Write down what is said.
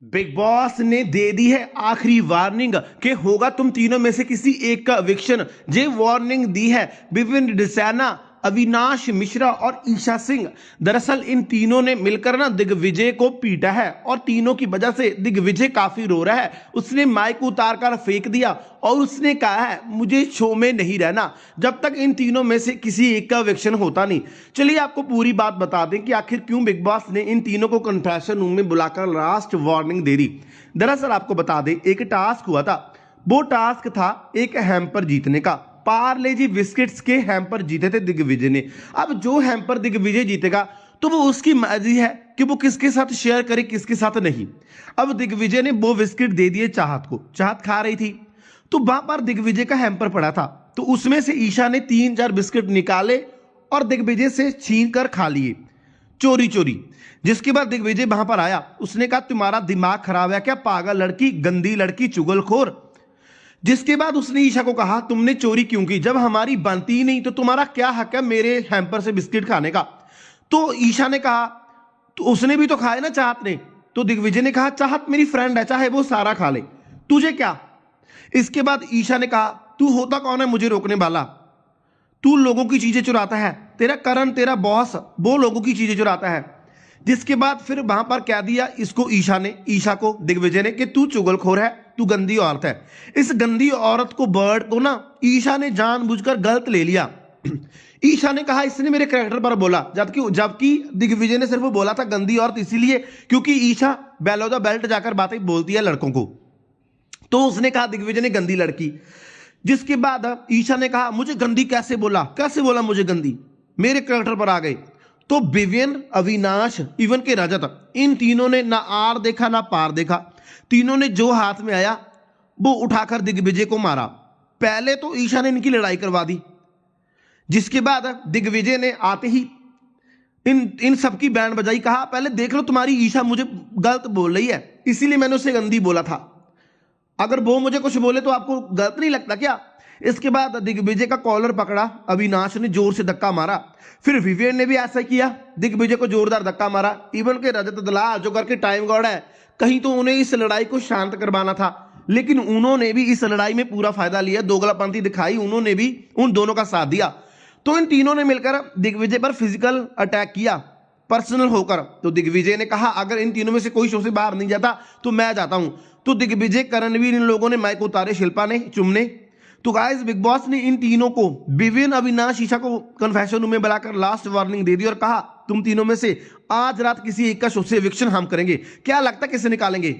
Big boss ने दे दी है आखिरी वार्निंग कि होगा तुम तीनों में से किसी एक का एविक्शन। ये वार्निंग दी है विपिन डिसाना, अविनाश मिश्रा और ईशा सिंह। दरअसल इन तीनों ने मिलकर ना दिग्विजय को पीटा है और तीनों की वजह से दिग्विजय काफी रो रहा है। उसने माइक उतार कर फेंक दिया और उसने कहा है मुझे शो में नहीं रहना जब तक इन तीनों में से किसी एक का एविक्शन होता नहीं। चलिए आपको पूरी बात बता दें कि आखिर क्यों बिग बॉस ने इन तीनों को कन्फेशन रूम में बुलाकर लास्ट वार्निंग दे दी। दरअसल आपको बता दें एक टास्क हुआ था। वो टास्क था एक हैम्पर जीतने का। पार्ले जी बिस्किट्स के हैम्पर जीते थे दिग्विजय ने। अब जो हैम्पर दिग्विजय जीतेगा तो वो उसकी मर्जी है कि वो किसके साथ शेयर करे किसके साथ नहीं। अब दिग्विजय ने वो बिस्किट दे दिए चाहत को। चाहत खा रही थी तो वहां पर दिग्विजय का हैम्पर पड़ा था, तो उसमें से ईशा ने 3-4 बिस्किट निकाले और दिग्विजय से छीन कर खा लिए चोरी चोरी। जिसके बाद दिग्विजय वहां पर आया, उसने कहा तुम्हारा दिमाग खराब है क्या पागल लड़की, गंदी लड़की, चुगलखोर। जिसके बाद उसने ईशा को कहा तुमने चोरी क्यों की, जब हमारी बनती ही नहीं तो तुम्हारा क्या हक है मेरे हैम्पर से बिस्किट खाने का। तो ईशा ने कहा तो उसने भी तो खाए ना चाहत ने। तो दिग्विजय ने कहा चाहत मेरी फ्रेंड है, चाहे वो सारा खा ले, तुझे क्या। इसके बाद ईशा ने कहा तू होता कौन है मुझे रोकने वाला, तू लोगों की चीजें चुराता है, तेरा करण तेरा बॉस वो लोगों की चीजें चुराता है। जिसके बाद फिर वहां पर कह दिया इसको ईशा को दिग्विजय ने कि तू चुगलखोर है, तू गंदी औरत है। इस गंदी औरत को वर्ड को ना ईशा ने जानबूझकर गलत ले लिया। ईशा ने कहा इसने मेरे कैरेक्टर पर बोला, जबकि जबकि दिग्विजय ने सिर्फ बोला था गंदी औरत इसीलिए क्योंकि ईशा बेलो द बेल्ट जाकर बातें बोलती है लड़कों को, तो उसने कहा दिग्विजय ने गंदी लड़की। जिसके बाद ईशा ने कहा मुझे गंदी कैसे बोला मुझे गंदी, मेरे कैरेक्टर पर आ गए। तो विवियन, अविनाश, इवन के रजत, इन तीनों ने ना आर देखा ना पार देखा। तीनों ने जो हाथ में आया वो उठाकर दिग्विजय को मारा। पहले तो ईशा ने इनकी लड़ाई करवा दी, जिसके बाद दिग्विजय ने आते ही इन सबकी बैंड बजाई, कहा पहले देख लो तुम्हारी ईशा मुझे गलत बोल रही है इसीलिए मैंने उसे गंदी बोला था, अगर वो मुझे कुछ बोले तो आपको गलत नहीं लगता क्या। इसके बाद दिग्विजय का कॉलर पकड़ा, अविनाश ने जोर से धक्का मारा, फिर विवेन ने भी ऐसा किया, दिग्विजय को जोरदार धक्का मारा। इवन के रजत दलाल जो करके टाइम गॉड है, कहीं तो उन्हें इस लड़ाई को शांत करवाना था, लेकिन उन्होंने भी इस लड़ाई में पूरा फायदा लिया, दोगलापंथी दिखाई, उन्होंने भी उन दोनों का साथ दिया। तो इन तीनों ने मिलकर दिग्विजय पर फिजिकल अटैक किया पर्सनल होकर। तो दिग्विजय ने कहा अगर इन तीनों में से कोई शो से बाहर नहीं जाता तो मैं जाता हूं। तो दिग्विजय, करणवीर, इन लोगों ने माइक उतारे, शिल्पा ने, चुमने। तो गाइस बिग बॉस ने इन तीनों को, विविन, अविनाश, ईशा को कन्फेशन रूम में बुलाकर लास्ट वार्निंग दे दी और कहा तुम तीनों में से आज रात किसी एक का शो से एविक्शन हम करेंगे। क्या लगता है किसे निकालेंगे।